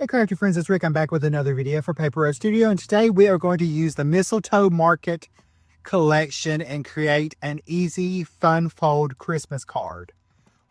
Hey crafty friends, it's Rick. I'm back with another video for Paper Road Studio, and today we are going to use the Mistletoe Market collection and create an easy fun fold Christmas card.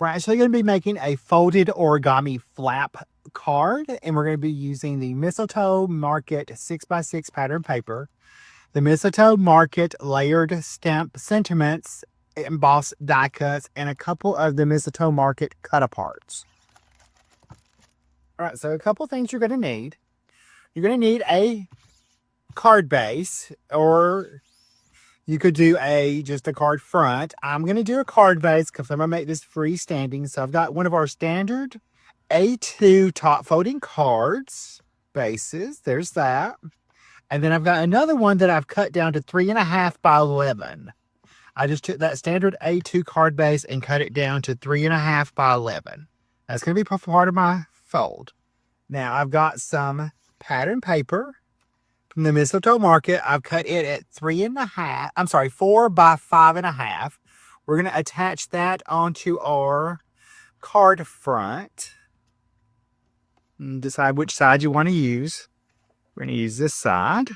We're actually going to be making a folded origami flap card, and we're going to be using the Mistletoe Market 6x6 pattern paper, the Mistletoe Market layered stamp sentiments, embossed die cuts, and a couple of the Mistletoe Market cut aparts. All right, so a couple things you're going to need. You're going to need a card base, or you could do just a card front. I'm going to do a card base because I'm going to make this freestanding. So I've got one of our standard A2 top folding cards bases. There's that. And then I've got another one that I've cut down to 3.5 by 11. I just took that standard A2 card base and cut it down to 3.5 by 11. That's going to be part of my fold. Now I've got some pattern paper from the Mistletoe Market. I've cut it at 4 by 5.5. We're going to attach that onto our card front. And decide which side you want to use. We're going to use this side.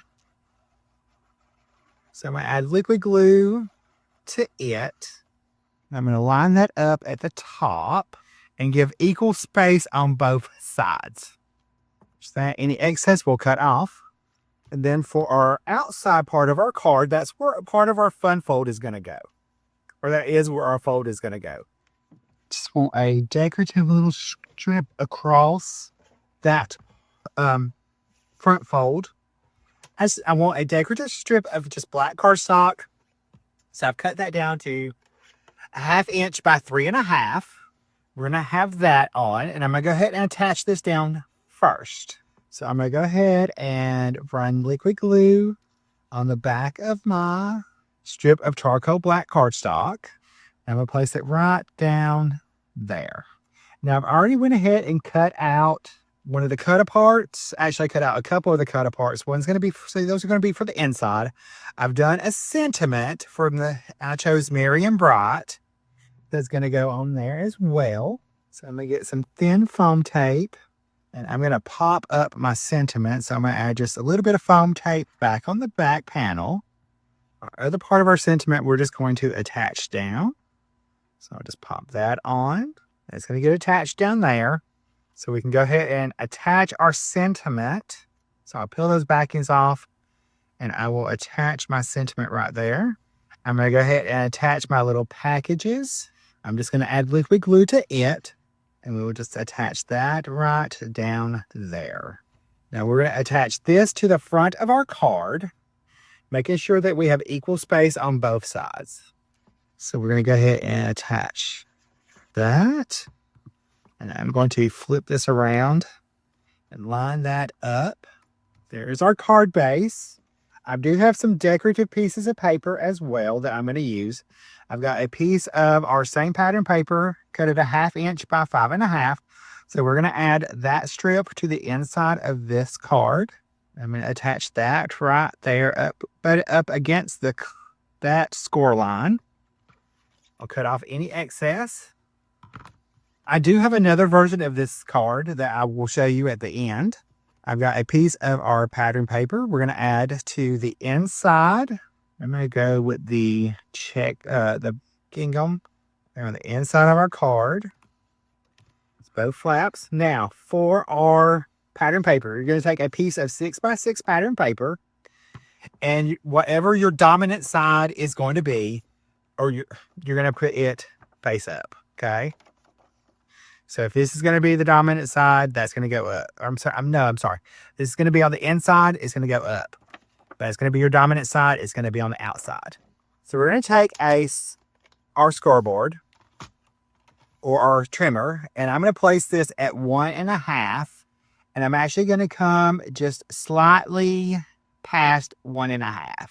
So I'm going to add liquid glue to it. I'm going to line that up at the top and give equal space on both sides. So that any excess we'll cut off. And then for our outside part of our card, that's where part of our fun fold is going to go. Or that is where our fold is going to go. Just want a decorative little strip across that front fold. I want a decorative strip of just black cardstock. So I've cut that down to 1/2 inch by 3.5. We're going to have that on, and I'm going to go ahead and attach this down first. So I'm going to go ahead and run liquid glue on the back of my strip of charcoal black cardstock. I'm going to place it right down there. Now I've already went ahead and cut out one of the cut aparts. Actually, I cut out a couple of the cut aparts. One's going to be, so those are going to be for the inside. I've done a sentiment I chose Merry and Bright. That's going to go on there as well. So I'm going to get some thin foam tape and I'm going to pop up my sentiment. So I'm going to add just a little bit of foam tape back on the back panel. Our other part of our sentiment, we're just going to attach down. So I'll just pop that on. It's going to get attached down there. So we can go ahead and attach our sentiment. So I'll peel those backings off and I will attach my sentiment right there. I'm going to go ahead and attach my little packages. I'm just going to add liquid glue to it, and we will just attach that right down there. Now we're going to attach this to the front of our card, making sure that we have equal space on both sides. So we're going to go ahead and attach that, and I'm going to flip this around and line that up. There's our card base. I do have some decorative pieces of paper as well that I'm going to use. I've got a piece of our same pattern paper, cut at 1/2 inch by 5.5. So we're going to add that strip to the inside of this card. I'm going to attach that right there up against that score line. I'll cut off any excess. I do have another version of this card that I will show you at the end. I've got a piece of our pattern paper we're going to add to the inside. I'm going to go with the gingham on the inside of our card. It's both flaps. Now, for our pattern paper, you're going to take a piece of 6x6 pattern paper, and whatever your dominant side is going to be, or you're going to put it face up, okay? So if this is going to be the dominant side, that's going to go up. I'm sorry. This is going to be on the inside. It's going to go up. But it's going to be your dominant side. It's going to be on the outside. So we're going to take our scoreboard or our trimmer, and I'm going to place this at 1.5. And I'm actually going to come just slightly past 1.5.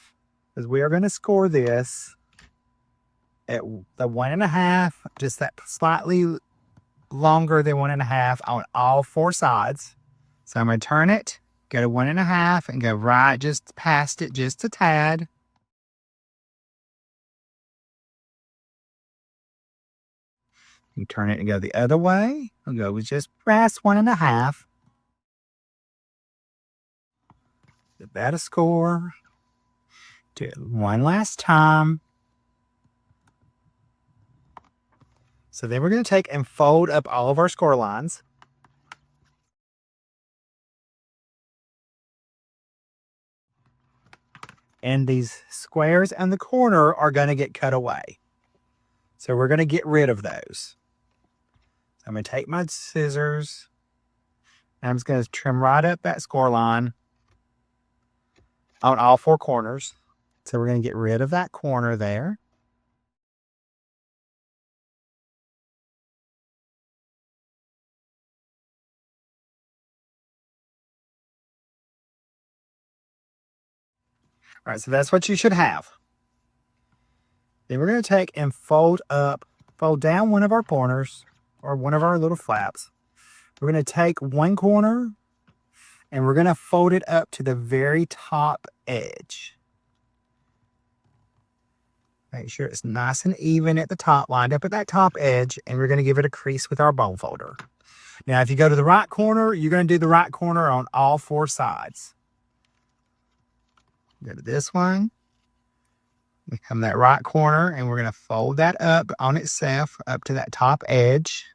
Because we are going to score this at the 1.5, just that slightly longer than 1.5 on all 4 sides. So I'm going to turn it, go to 1.5, and go right just past it, just a tad. You turn it and go the other way. I'll go with just past 1.5. Give that a score. Do it one last time. So then we're going to take and fold up all of our score lines. And these squares in the corner are going to get cut away. So we're going to get rid of those. So I'm going to take my scissors. And I'm just going to trim right up that score line on all four corners. So we're going to get rid of that corner there. All right, so that's what you should have. Then we're going to take and fold down one of our corners or one of our little flaps. We're going to take one corner and we're going to fold it up to the very top edge. Make sure it's nice and even at the top, lined up at that top edge, and we're going to give it a crease with our bone folder. Now, if you go to the right corner, you're going to do the right corner on all four sides. Go to this one. We come that right corner, and we're going to fold that up on itself up to that top edge.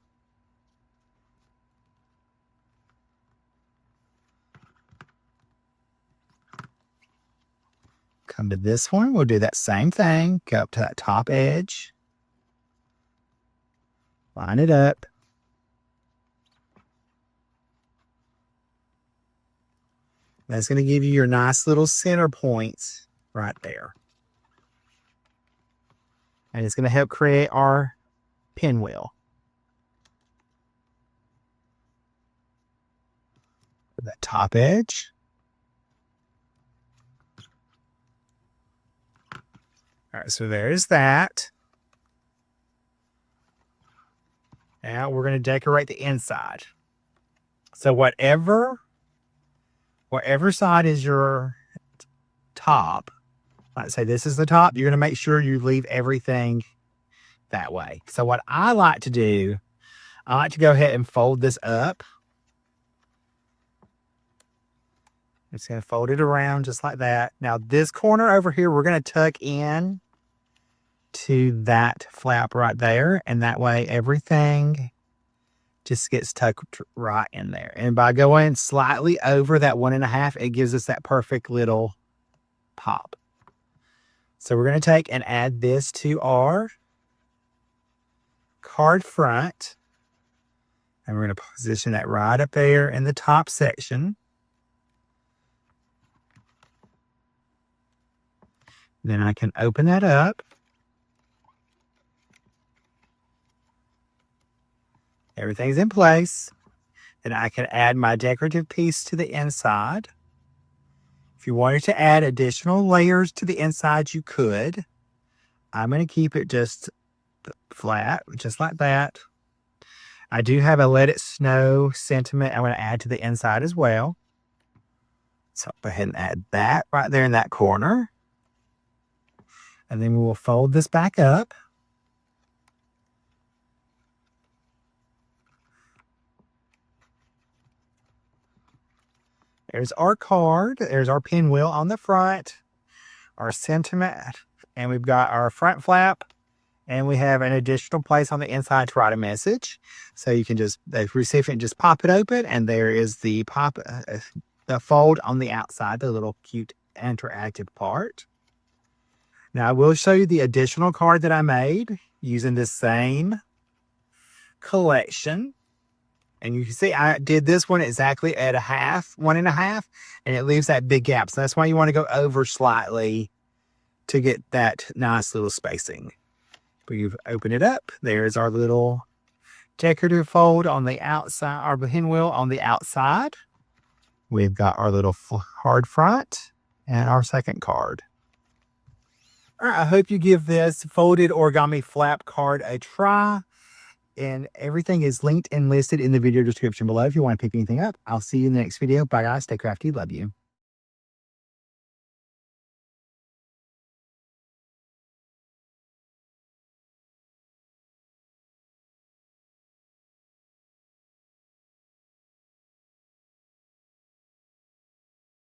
Come to this one. We'll do that same thing. Go up to that top edge. Line it up. That's going to give you your nice little center points right there. And it's going to help create our pinwheel. That top edge. All right, so there's that. Now we're going to decorate the inside. So whatever side is your top, let's say this is the top, you're going to make sure you leave everything that way. So what I like to do, I like to go ahead and fold this up. I'm just going to fold it around just like that. Now this corner over here, we're going to tuck in to that flap right there. And that way everything just gets tucked right in there. And by going slightly over that 1.5, it gives us that perfect little pop. So we're going to take and add this to our card front. And we're going to position that right up there in the top section. Then I can open that up. Everything's in place. Then I can add my decorative piece to the inside. If you wanted to add additional layers to the inside, you could. I'm going to keep it just flat, just like that. I do have a Let It Snow sentiment I'm going to add to the inside as well. So I'll go ahead and add that right there in that corner. And then we will fold this back up. There's our card. There's our pinwheel on the front, our sentiment, and we've got our front flap, and we have an additional place on the inside to write a message. So you can just, the recipient just pop it open, and there is the fold on the outside, the little cute interactive part. Now I will show you the additional card that I made using this same collection. And you can see I did this one exactly at 1.5, and it leaves that big gap. So that's why you want to go over slightly to get that nice little spacing. We've opened it up. There's our little decorative fold on the outside, our pinwheel on the outside. We've got our little card front and our second card. All right, I hope you give this folded origami flap card a try. And everything is linked and listed in the video description below if you want to pick anything up. I'll see you in the next video. Bye, guys. Stay crafty. Love you.